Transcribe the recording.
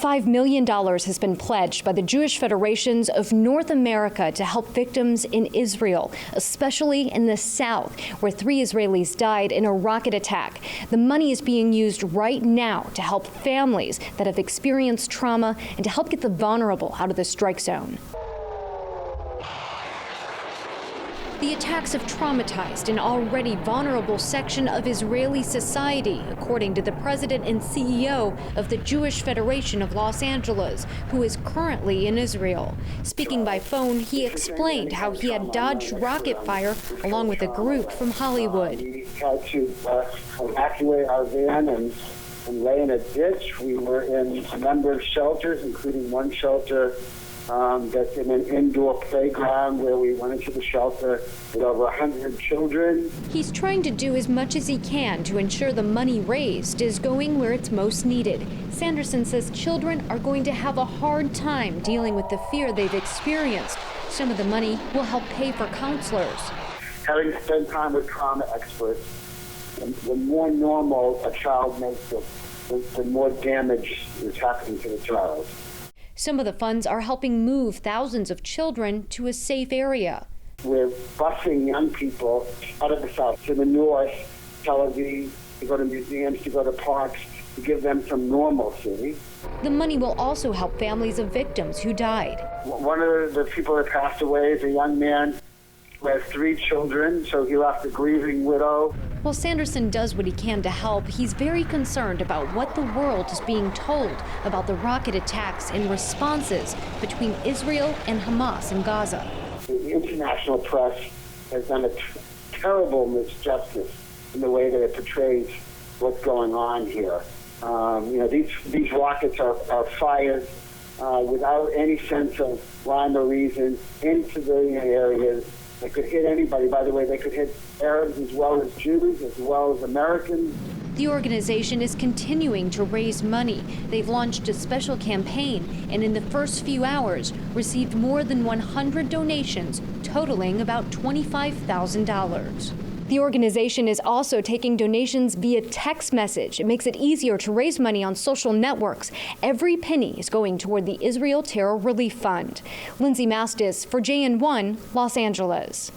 $5 million has been pledged by the Jewish Federations of North America to help victims in Israel, especially in the south, where 3 Israelis died in a rocket attack. The money is being used right now to help families that have experienced trauma and to help get the vulnerable out of the strike zone. The attacks have traumatized an already vulnerable section of Israeli society, according to the president and CEO of the Jewish Federation of Los Angeles, who is currently in Israel. Speaking by phone, he explained how he had dodged rocket fire along with a group from Hollywood. We had to evacuate our van and lay in a ditch. We were in a number of shelters, including one shelter that's in an indoor playground where we went into the shelter with over 100 children. He's trying to do as much as he can to ensure the money raised is going where it's most needed. Sanderson says children are going to have a hard time dealing with the fear they've experienced. Some of the money will help pay for counselors. Having spent time with trauma experts, the more normal a child makes it, the more damage is happening to the child. Some of the funds are helping move thousands of children to a safe area. We're busing young people out of the south to the north, Tel Aviv, to go to museums, to go to parks, to give them some normalcy. The money will also help families of victims who died. One of the people that passed away is a young man who has 3 children, so he left a grieving widow. While Sanderson does what he can to help, he's very concerned about what the world is being told about the rocket attacks and responses between Israel and Hamas in Gaza. The international press has done a terrible misjustice in the way that it portrays what's going on here. These rockets are fired without any sense of rhyme or reason in civilian areas. They could hit anybody. By the way, they could hit Arabs as well as Jews, as well as Americans. The organization is continuing to raise money. They've launched a special campaign and in the first few hours received more than 100 donations, totaling about $25,000. The organization is also taking donations via text message. It makes it easier to raise money on social networks. Every penny is going toward the Israel Terror Relief Fund. Lindsay Mastis for JN1, Los Angeles.